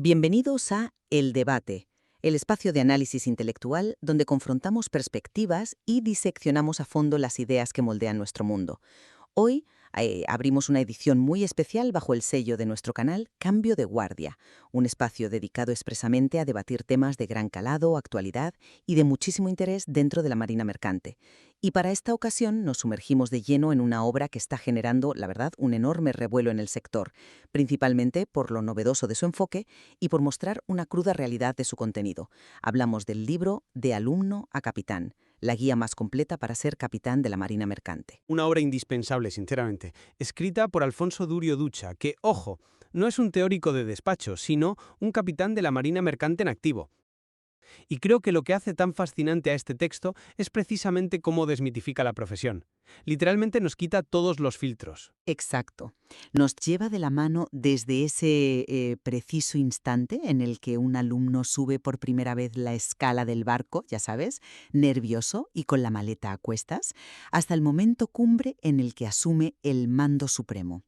Bienvenidos a El Debate, el espacio de análisis intelectual donde confrontamos perspectivas y diseccionamos a fondo las ideas que moldean nuestro mundo. Hoy abrimos una edición muy especial bajo el sello de nuestro canal Cambio de Guardia, un espacio dedicado expresamente a debatir temas de gran calado, actualidad y de muchísimo interés dentro de la Marina Mercante. Y para esta ocasión nos sumergimos de lleno en una obra que está generando, la verdad, un enorme revuelo en el sector, principalmente por lo novedoso de su enfoque y por mostrar una cruda realidad de su contenido. Hablamos del libro De alumno a capitán, la guía más completa para ser capitán de la Marina Mercante. Una obra indispensable, sinceramente, escrita por Alfonso Durio Ducha, que, ojo, no es un teórico de despacho, sino un capitán de la Marina Mercante en activo. Y creo que lo que hace tan fascinante a este texto es precisamente cómo desmitifica la profesión. Literalmente nos quita todos los filtros. Exacto. Nos lleva de la mano desde ese preciso instante en el que un alumno sube por primera vez la escala del barco, ya sabes, nervioso y con la maleta a cuestas, hasta el momento cumbre en el que asume el mando supremo.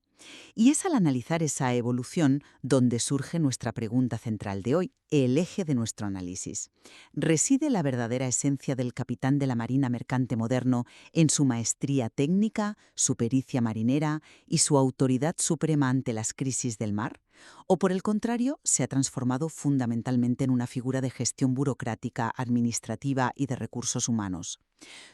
Y es al analizar esa evolución donde surge nuestra pregunta central de hoy, el eje de nuestro análisis. ¿Reside la verdadera esencia del capitán de la Marina Mercante moderno en su maestría técnica, su pericia marinera y su autoridad suprema ante las crisis del mar? ¿O por el contrario, se ha transformado fundamentalmente en una figura de gestión burocrática, administrativa y de recursos humanos?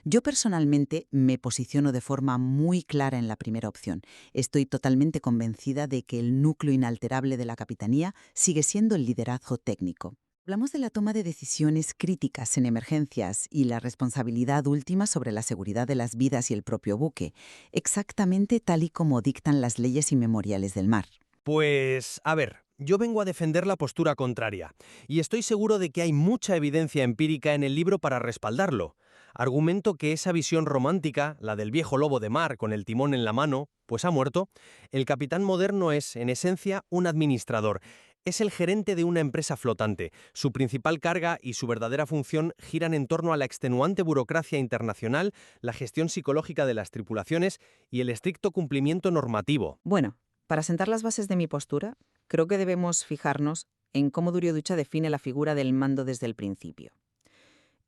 Yo personalmente me posiciono de forma muy clara en la primera opción. Estoy totalmente convencida de que el núcleo inalterable de la capitanía sigue siendo el liderazgo técnico. Hablamos de la toma de decisiones críticas en emergencias y la responsabilidad última sobre la seguridad de las vidas y el propio buque, exactamente tal y como dictan las leyes y memoriales del mar. Pues, a ver, yo vengo a defender la postura contraria, y estoy seguro de que hay mucha evidencia empírica en el libro para respaldarlo. Argumento que esa visión romántica, la del viejo lobo de mar con el timón en la mano, pues ha muerto. El capitán moderno es, en esencia, un administrador. Es el gerente de una empresa flotante. Su principal carga y su verdadera función giran en torno a la extenuante burocracia internacional, la gestión psicológica de las tripulaciones y el estricto cumplimiento normativo. Bueno, para sentar las bases de mi postura, creo que debemos fijarnos en cómo Durio Ducha define la figura del mando desde el principio.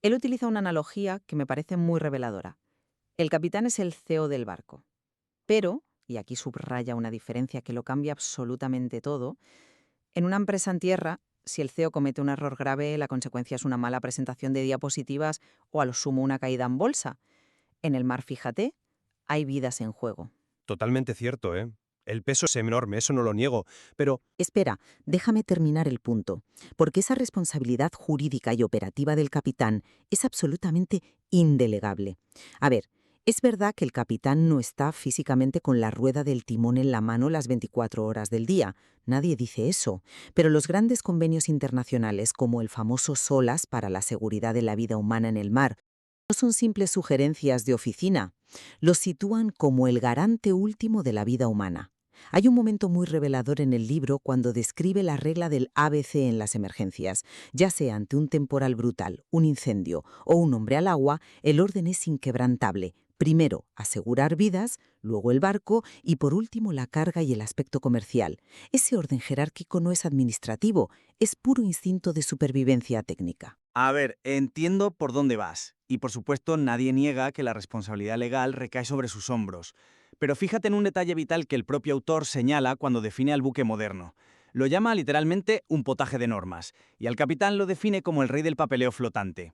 Él utiliza una analogía que me parece muy reveladora. El capitán es el CEO del barco, pero, y aquí subraya una diferencia que lo cambia absolutamente todo, en una empresa en tierra, si el CEO comete un error grave, la consecuencia es una mala presentación de diapositivas o a lo sumo una caída en bolsa. En el mar, fíjate, hay vidas en juego. Totalmente cierto, ¿eh? El peso es enorme, eso no lo niego, pero Espera, déjame terminar el punto, porque esa responsabilidad jurídica y operativa del capitán es absolutamente indelegable. A ver, es verdad que el capitán no está físicamente con la rueda del timón en la mano las 24 horas del día, nadie dice eso, pero los grandes convenios internacionales como el famoso SOLAS para la seguridad de la vida humana en el mar no son simples sugerencias de oficina, los sitúan como el garante último de la vida humana. Hay un momento muy revelador en el libro cuando describe la regla del ABC en las emergencias. Ya sea ante un temporal brutal, un incendio o un hombre al agua, el orden es inquebrantable. Primero, asegurar vidas, luego el barco y por último la carga y el aspecto comercial. Ese orden jerárquico no es administrativo, es puro instinto de supervivencia técnica. A ver, entiendo por dónde vas. Y por supuesto, nadie niega que la responsabilidad legal recae sobre sus hombros. Pero fíjate en un detalle vital que el propio autor señala cuando define al buque moderno. Lo llama literalmente un potaje de normas, y al capitán lo define como el rey del papeleo flotante.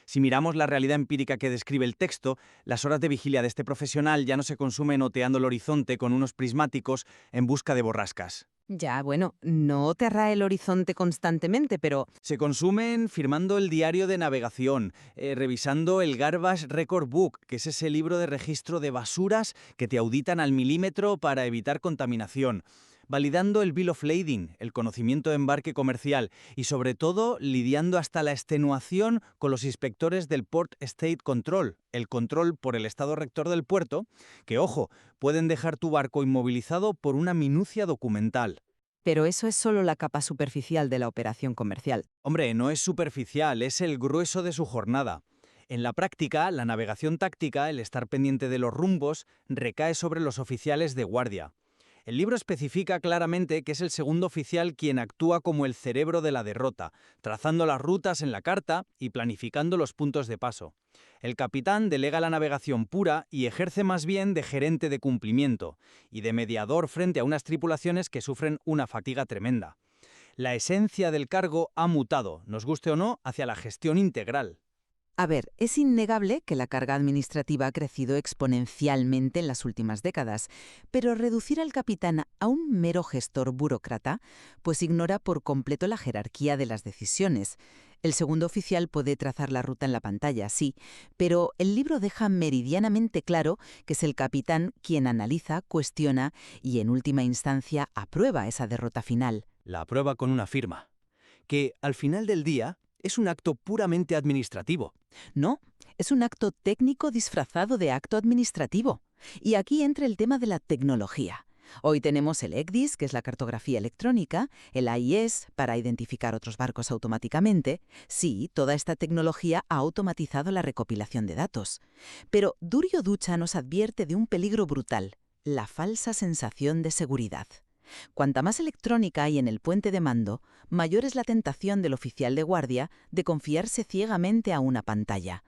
Si miramos la realidad empírica que describe el texto, las horas de vigilia de este profesional ya no se consumen oteando el horizonte con unos prismáticos en busca de borrascas. Ya, bueno, no te arrae el horizonte constantemente, pero Se consumen firmando el diario de navegación, revisando el Garbage Record Book, que es ese libro de registro de basuras que te auditan al milímetro para evitar contaminación, validando el Bill of Lading, el conocimiento de embarque comercial, y sobre todo lidiando hasta la extenuación con los inspectores del Port State Control, el control por el estado rector del puerto, que, ojo, pueden dejar tu barco inmovilizado por una minucia documental. eso es solo la capa superficial de la operación comercial. Hombre, no es superficial, es el grueso de su jornada. En la práctica, la navegación táctica, el estar pendiente de los rumbos, recae sobre los oficiales de guardia. El libro especifica claramente que es el segundo oficial quien actúa como el cerebro de la derrota, trazando las rutas en la carta y planificando los puntos de paso. El capitán delega la navegación pura y ejerce más bien de gerente de cumplimiento y de mediador frente a unas tripulaciones que sufren una fatiga tremenda. La esencia del cargo ha mutado, nos guste o no, hacia la gestión integral. A ver, es innegable que la carga administrativa ha crecido exponencialmente en las últimas décadas, pero reducir al capitán a un mero gestor burócrata, pues ignora por completo la jerarquía de las decisiones. El segundo oficial puede trazar la ruta en la pantalla, sí, pero el libro deja meridianamente claro que es el capitán quien analiza, cuestiona y, en última instancia, aprueba esa derrota final. La aprueba con una firma, que al final del día es un acto puramente administrativo. No, es un acto técnico disfrazado de acto administrativo. Y aquí entra el tema de la tecnología. Hoy tenemos el ECDIS, que es la cartografía electrónica, el AIS, para identificar otros barcos automáticamente. Sí, toda esta tecnología ha automatizado la recopilación de datos. Pero Durio Ducha nos advierte de un peligro brutal: la falsa sensación de seguridad. Cuanta más electrónica hay en el puente de mando, mayor es la tentación del oficial de guardia de confiarse ciegamente a una pantalla.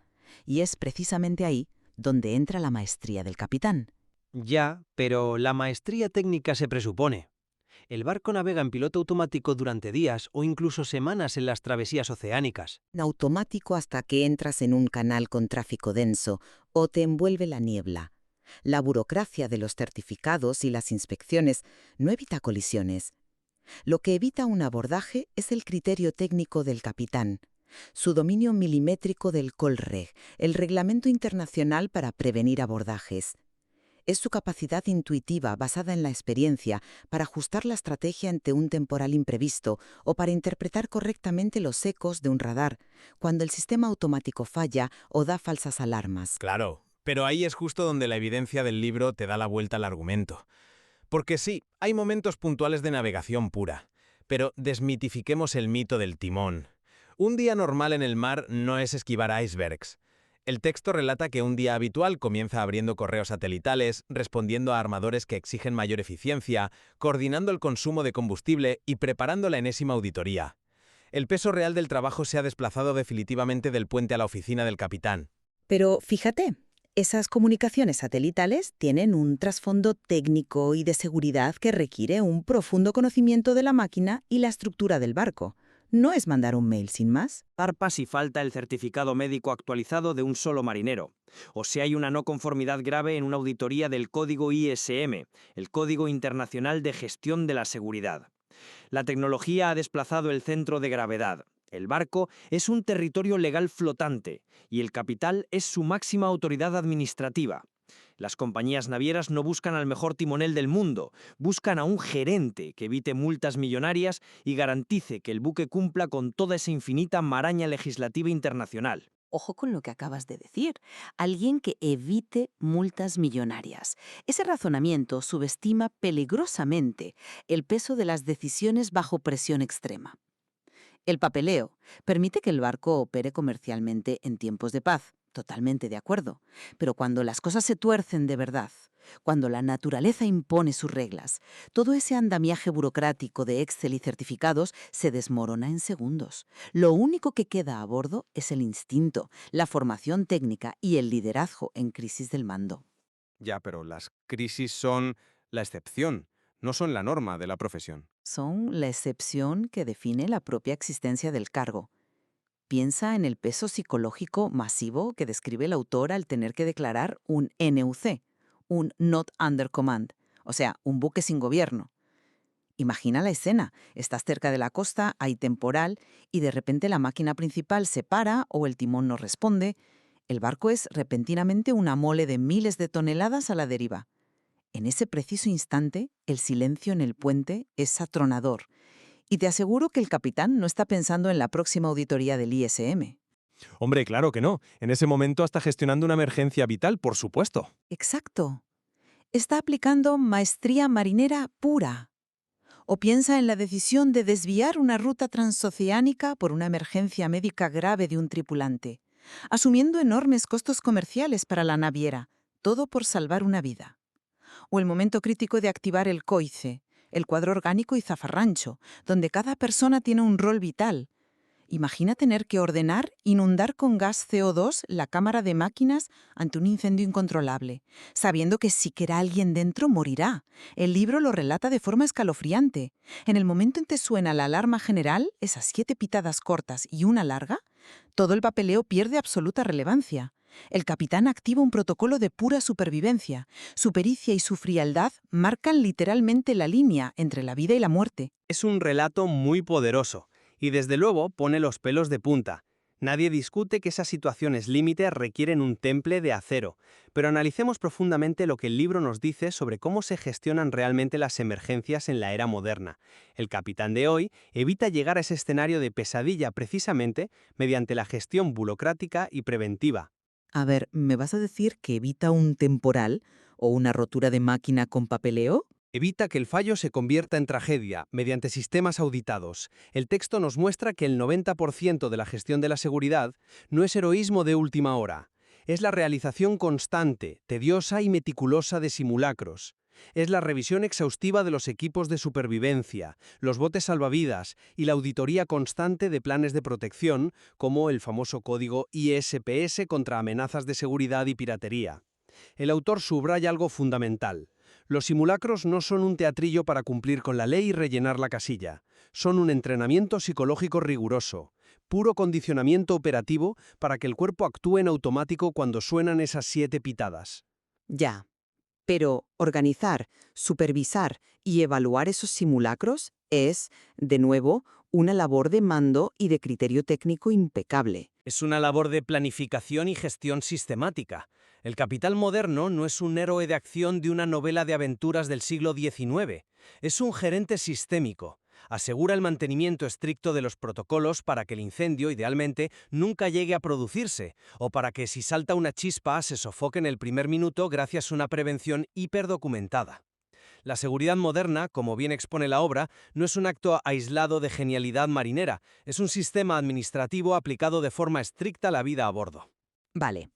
Y es precisamente ahí donde entra la maestría del capitán. Ya, pero la maestría técnica se presupone. El barco navega en piloto automático durante días o incluso semanas en las travesías oceánicas. Automático hasta que entras en un canal con tráfico denso o te envuelve la niebla. La burocracia de los certificados y las inspecciones no evita colisiones. Lo que evita un abordaje es el criterio técnico del capitán, su dominio milimétrico del COLREG, el reglamento internacional para prevenir abordajes. Es su capacidad intuitiva basada en la experiencia para ajustar la estrategia ante un temporal imprevisto o para interpretar correctamente los ecos de un radar cuando el sistema automático falla o da falsas alarmas. Claro, pero ahí es justo donde la evidencia del libro te da la vuelta al argumento. Porque sí, hay momentos puntuales de navegación pura, pero desmitifiquemos el mito del timón. Un día normal en el mar no es esquivar icebergs. El texto relata que un día habitual comienza abriendo correos satelitales, respondiendo a armadores que exigen mayor eficiencia, coordinando el consumo de combustible y preparando la enésima auditoría. El peso real del trabajo se ha desplazado definitivamente del puente a la oficina del capitán. Pero fíjate, esas comunicaciones satelitales tienen un trasfondo técnico y de seguridad que requiere un profundo conocimiento de la máquina y la estructura del barco. No es mandar un mail sin más. Zarpa si falta el certificado médico actualizado de un solo marinero, o si hay una no conformidad grave en una auditoría del código ISM, el Código Internacional de Gestión de la Seguridad. La tecnología ha desplazado el centro de gravedad. El barco es un territorio legal flotante y el capital es su máxima autoridad administrativa. Las compañías navieras no buscan al mejor timonel del mundo, buscan a un gerente que evite multas millonarias y garantice que el buque cumpla con toda esa infinita maraña legislativa internacional. Ojo con lo que acabas de decir. Alguien que evite multas millonarias. Ese razonamiento subestima peligrosamente el peso de las decisiones bajo presión extrema. El papeleo permite que el barco opere comercialmente en tiempos de paz. Totalmente de acuerdo. Pero cuando las cosas se tuercen de verdad, cuando la naturaleza impone sus reglas, todo ese andamiaje burocrático de Excel y certificados se desmorona en segundos. Lo único que queda a bordo es el instinto, la formación técnica y el liderazgo en crisis del mando. Ya, pero las crisis son la excepción, no son la norma de la profesión. Son la excepción que define la propia existencia del cargo. Piensa en el peso psicológico masivo que describe el autor al tener que declarar un NUC, un Not Under Command, o sea, un buque sin gobierno. Imagina la escena, estás cerca de la costa, hay temporal y de repente la máquina principal se para o el timón no responde. El barco es repentinamente una mole de miles de toneladas a la deriva. En ese preciso instante, el silencio en el puente es atronador. Y te aseguro que el capitán no está pensando en la próxima auditoría del ISM. Hombre, claro que no. En ese momento está gestionando una emergencia vital, por supuesto. Exacto. Está aplicando maestría marinera pura. O piensa en la decisión de desviar una ruta transoceánica por una emergencia médica grave de un tripulante, asumiendo enormes costos comerciales para la naviera, todo por salvar una vida. O el momento crítico de activar el COICE, el cuadro orgánico y zafarrancho, donde cada persona tiene un rol vital. Imagina tener que ordenar, inundar con gas CO2 la cámara de máquinas ante un incendio incontrolable, sabiendo que si queda alguien dentro morirá. El libro lo relata de forma escalofriante. En el momento en que suena la alarma general, esas 7 pitadas cortas y una larga, todo el papeleo pierde absoluta relevancia. El capitán activa un protocolo de pura supervivencia. Su pericia y su frialdad marcan literalmente la línea entre la vida y la muerte. Es un relato muy poderoso y desde luego pone los pelos de punta. Nadie discute que esas situaciones límite requieren un temple de acero, pero analicemos profundamente lo que el libro nos dice sobre cómo se gestionan realmente las emergencias en la era moderna. El capitán de hoy evita llegar a ese escenario de pesadilla precisamente mediante la gestión burocrática y preventiva. A ver, ¿me vas a decir que evita un temporal o una rotura de máquina con papeleo? Evita que el fallo se convierta en tragedia mediante sistemas auditados. El texto nos muestra que el 90% de la gestión de la seguridad no es heroísmo de última hora. Es la realización constante, tediosa y meticulosa de simulacros. Es la revisión exhaustiva de los equipos de supervivencia, los botes salvavidas y la auditoría constante de planes de protección, como el famoso código ISPS contra amenazas de seguridad y piratería. El autor subraya algo fundamental. Los simulacros no son un teatrillo para cumplir con la ley y rellenar la casilla. Son un entrenamiento psicológico riguroso, puro condicionamiento operativo para que el cuerpo actúe en automático cuando suenan esas 7 pitadas. Ya. Pero organizar, supervisar y evaluar esos simulacros es, de nuevo, una labor de mando y de criterio técnico impecable. Es una labor de planificación y gestión sistemática. El capitán moderno no es un héroe de acción de una novela de aventuras del siglo XIX. Es un gerente sistémico. Asegura el mantenimiento estricto de los protocolos para que el incendio, idealmente, nunca llegue a producirse, o para que si salta una chispa se sofoque en el primer minuto gracias a una prevención hiperdocumentada. La seguridad moderna, como bien expone la obra, no es un acto aislado de genialidad marinera, es un sistema administrativo aplicado de forma estricta a la vida a bordo. Vale.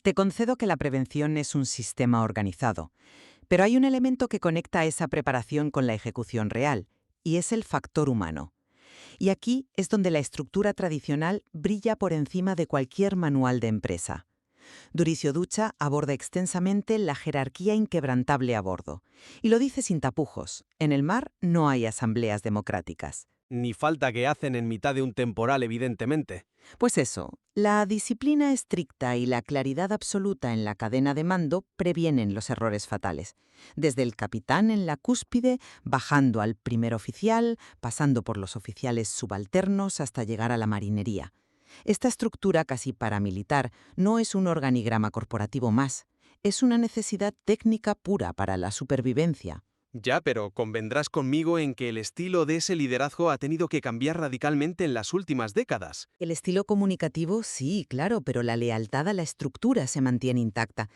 Te concedo que la prevención es un sistema organizado, pero hay un elemento que conecta esa preparación con la ejecución real, y es el factor humano. Y aquí es donde la estructura tradicional brilla por encima de cualquier manual de empresa. Duricio Ducha aborda extensamente la jerarquía inquebrantable a bordo. Y lo dice sin tapujos. En el mar no hay asambleas democráticas. Ni falta que hacen en mitad de un temporal, evidentemente. Pues eso, la disciplina estricta y la claridad absoluta en la cadena de mando previenen los errores fatales. Desde el capitán en la cúspide, bajando al primer oficial, pasando por los oficiales subalternos hasta llegar a la marinería. Esta estructura casi paramilitar no es un organigrama corporativo más, es una necesidad técnica pura para la supervivencia. Ya, pero convendrás conmigo en que el estilo de ese liderazgo ha tenido que cambiar radicalmente en las últimas décadas. El estilo comunicativo, sí, claro, pero la lealtad a la estructura se mantiene intacta.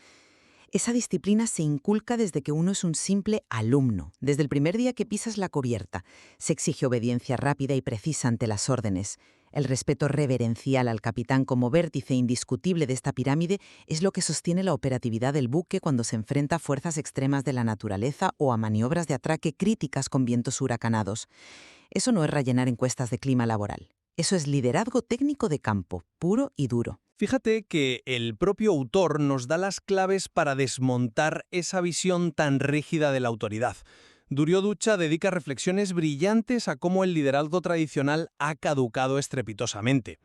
Esa disciplina se inculca desde que uno es un simple alumno, desde el primer día que pisas la cubierta. Se exige obediencia rápida y precisa ante las órdenes. El respeto reverencial al capitán como vértice indiscutible de esta pirámide es lo que sostiene la operatividad del buque cuando se enfrenta a fuerzas extremas de la naturaleza o a maniobras de atraque críticas con vientos huracanados. Eso no es rellenar encuestas de clima laboral. Eso es liderazgo técnico de campo, puro y duro. Fíjate que el propio autor nos da las claves para desmontar esa visión tan rígida de la autoridad. Durió Ducha dedica reflexiones brillantes a cómo el liderazgo tradicional ha caducado estrepitosamente.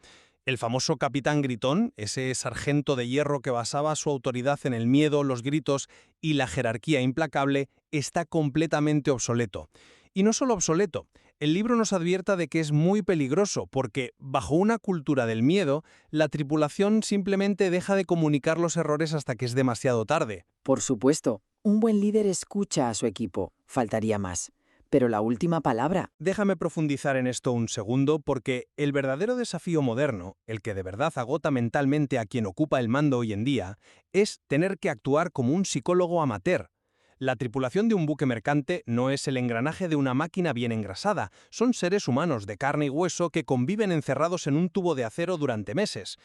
El famoso capitán gritón, ese sargento de hierro que basaba su autoridad en el miedo, los gritos y la jerarquía implacable, está completamente obsoleto. Y no solo obsoleto, el libro nos advierta de que es muy peligroso porque, bajo una cultura del miedo, la tripulación simplemente deja de comunicar los errores hasta que es demasiado tarde. Por supuesto, un buen líder escucha a su equipo, faltaría más. Pero la última palabra. Déjame profundizar en esto un segundo porque el verdadero desafío moderno, el que de verdad agota mentalmente a quien ocupa el mando hoy en día, es tener que actuar como un psicólogo amateur. La tripulación de un buque mercante no es el engranaje de una máquina bien engrasada, son seres humanos de carne y hueso que conviven encerrados en un tubo de acero durante meses.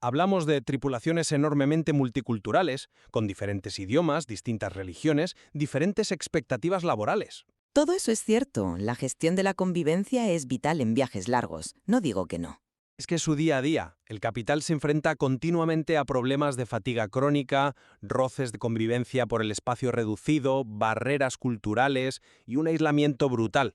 Hablamos de tripulaciones enormemente multiculturales, con diferentes idiomas, distintas religiones, diferentes expectativas laborales. Todo eso es cierto. La gestión de la convivencia es vital en viajes largos. No digo que no. Es que su día a día, el capital se enfrenta continuamente a problemas de fatiga crónica, roces de convivencia por el espacio reducido, barreras culturales y un aislamiento brutal.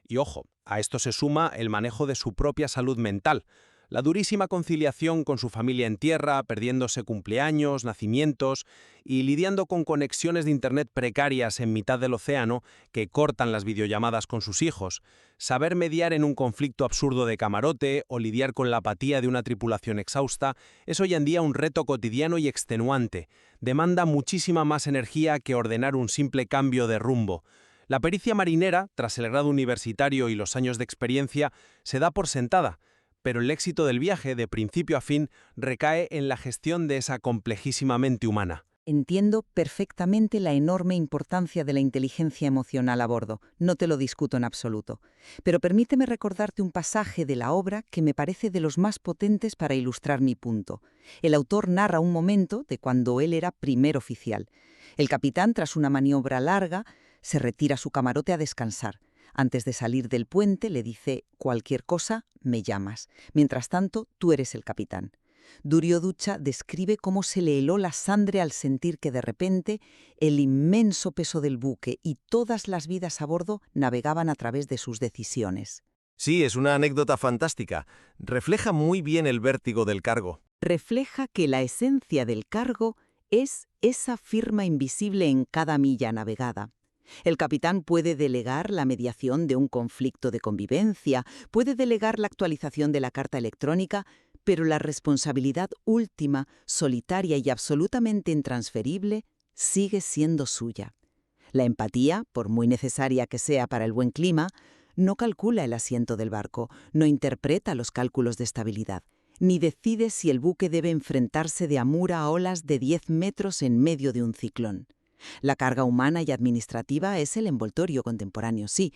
Y ojo, a esto se suma el manejo de su propia salud mental, la durísima conciliación con su familia en tierra, perdiéndose cumpleaños, nacimientos y lidiando con conexiones de internet precarias en mitad del océano que cortan las videollamadas con sus hijos. Saber mediar en un conflicto absurdo de camarote o lidiar con la apatía de una tripulación exhausta es hoy en día un reto cotidiano y extenuante. Demanda muchísima más energía que ordenar un simple cambio de rumbo. La pericia marinera, tras el grado universitario y los años de experiencia, se da por sentada, pero el éxito del viaje, de principio a fin, recae en la gestión de esa complejísima mente humana. Entiendo perfectamente la enorme importancia de la inteligencia emocional a bordo, no te lo discuto en absoluto. Pero permíteme recordarte un pasaje de la obra que me parece de los más potentes para ilustrar mi punto. El autor narra un momento de cuando él era primer oficial. El capitán, tras una maniobra larga, se retira a su camarote a descansar. Antes de salir del puente le dice: «Cualquier cosa, me llamas. Mientras tanto, tú eres el capitán». Duryodhucha describe cómo se le heló la sangre al sentir que de repente el inmenso peso del buque y todas las vidas a bordo navegaban a través de sus decisiones. Sí, es una anécdota fantástica. Refleja muy bien el vértigo del cargo. Refleja que la esencia del cargo es esa firma invisible en cada milla navegada. El capitán puede delegar la mediación de un conflicto de convivencia, puede delegar la actualización de la carta electrónica, pero la responsabilidad última, solitaria y absolutamente intransferible, sigue siendo suya. La empatía, por muy necesaria que sea para el buen clima, no calcula el asiento del barco, no interpreta los cálculos de estabilidad, ni decide si el buque debe enfrentarse de amura a olas de 10 metros en medio de un ciclón. La carga humana y administrativa es el envoltorio contemporáneo, sí,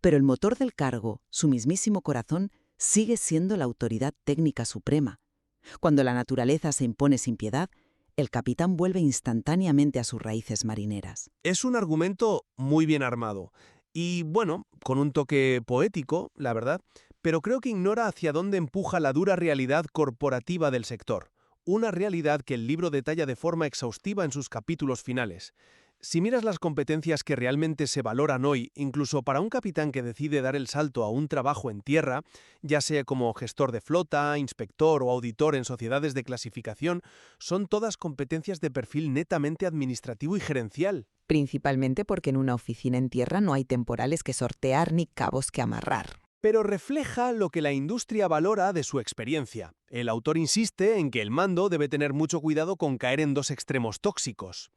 pero el motor del cargo, su mismísimo corazón, sigue siendo la autoridad técnica suprema. Cuando la naturaleza se impone sin piedad, el capitán vuelve instantáneamente a sus raíces marineras. Es un argumento muy bien armado y, bueno, con un toque poético, la verdad, pero creo que ignora hacia dónde empuja la dura realidad corporativa del sector. Una realidad que el libro detalla de forma exhaustiva en sus capítulos finales. Si miras las competencias que realmente se valoran hoy, incluso para un capitán que decide dar el salto a un trabajo en tierra, ya sea como gestor de flota, inspector o auditor en sociedades de clasificación, son todas competencias de perfil netamente administrativo y gerencial. Principalmente porque en una oficina en tierra no hay temporales que sortear ni cabos que amarrar. Pero refleja lo que la industria valora de su experiencia. El autor insiste en que el mando debe tener mucho cuidado con caer en dos extremos tóxicos.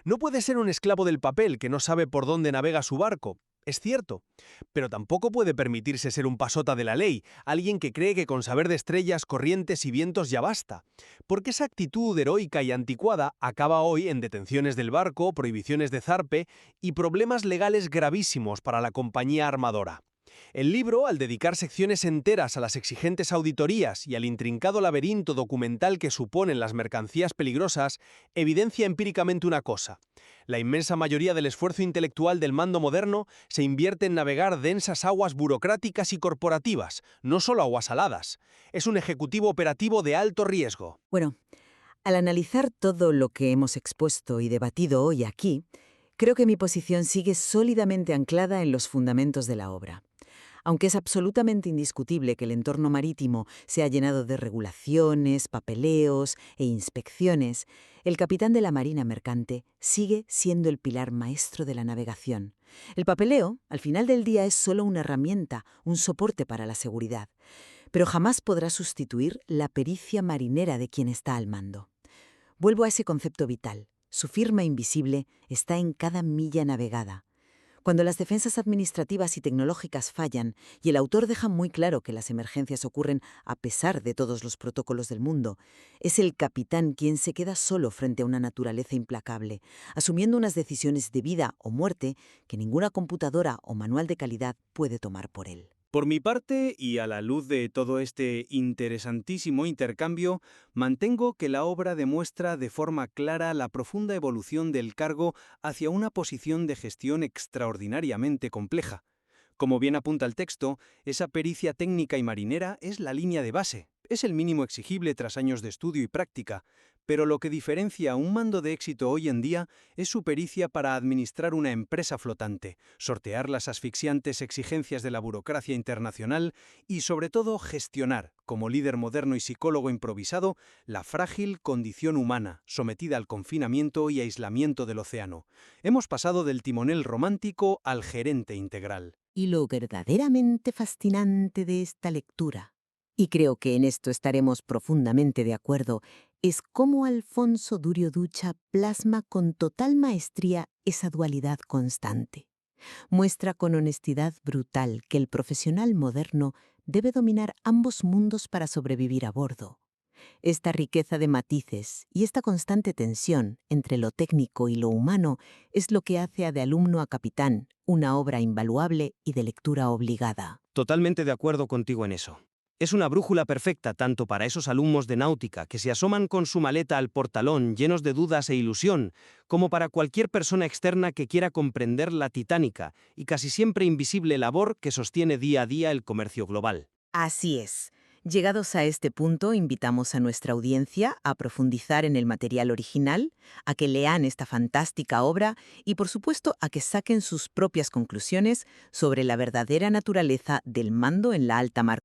No puede ser un esclavo del papel que no sabe por dónde navega su barco. Es cierto, pero tampoco puede permitirse ser un pasota de la ley, alguien que cree que con saber de estrellas, corrientes y vientos ya basta. Porque esa actitud heroica y anticuada acaba hoy en detenciones del barco, prohibiciones de zarpe y problemas legales gravísimos para la compañía armadora. El libro, al dedicar secciones enteras a las exigentes auditorías y al intrincado laberinto documental que suponen las mercancías peligrosas, evidencia empíricamente una cosa. La inmensa mayoría del esfuerzo intelectual del mando moderno se invierte en navegar densas aguas burocráticas y corporativas, no solo aguas saladas. Es un ejecutivo operativo de alto riesgo. Bueno, al analizar todo lo que hemos expuesto y debatido hoy aquí, creo que mi posición sigue sólidamente anclada en los fundamentos de la obra. Aunque es absolutamente indiscutible que el entorno marítimo se ha llenado de regulaciones, papeleos e inspecciones, el capitán de la Marina Mercante sigue siendo el pilar maestro de la navegación. El papeleo, al final del día, es solo una herramienta, un soporte para la seguridad, pero jamás podrá sustituir la pericia marinera de quien está al mando. Vuelvo a ese concepto vital. Su firma invisible está en cada milla navegada. Cuando las defensas administrativas y tecnológicas fallan, y el autor deja muy claro que las emergencias ocurren a pesar de todos los protocolos del mundo, es el capitán quien se queda solo frente a una naturaleza implacable, asumiendo unas decisiones de vida o muerte que ninguna computadora o manual de calidad puede tomar por él. Por mi parte, y a la luz de todo este interesantísimo intercambio, mantengo que la obra demuestra de forma clara la profunda evolución del cargo hacia una posición de gestión extraordinariamente compleja. Como bien apunta el texto, esa pericia técnica y marinera es la línea de base, es el mínimo exigible tras años de estudio y práctica, pero lo que diferencia a un mando de éxito hoy en día es su pericia para administrar una empresa flotante, sortear las asfixiantes exigencias de la burocracia internacional y, sobre todo, gestionar, como líder moderno y psicólogo improvisado, la frágil condición humana, sometida al confinamiento y aislamiento del océano. Hemos pasado del timonel romántico al gerente integral. Y lo verdaderamente fascinante de esta lectura, y creo que en esto estaremos profundamente de acuerdo, es cómo Alfonso Durio Ducha plasma con total maestría esa dualidad constante. Muestra con honestidad brutal que el profesional moderno debe dominar ambos mundos para sobrevivir a bordo. Esta riqueza de matices y esta constante tensión entre lo técnico y lo humano es lo que hace a De alumno a capitán una obra invaluable y de lectura obligada. Totalmente de acuerdo contigo en eso. Es una brújula perfecta tanto para esos alumnos de náutica que se asoman con su maleta al portalón llenos de dudas e ilusión, como para cualquier persona externa que quiera comprender la titánica y casi siempre invisible labor que sostiene día a día el comercio global. Así es. Llegados a este punto, invitamos a nuestra audiencia a profundizar en el material original, a que lean esta fantástica obra y, por supuesto, a que saquen sus propias conclusiones sobre la verdadera naturaleza del mando en la alta mar.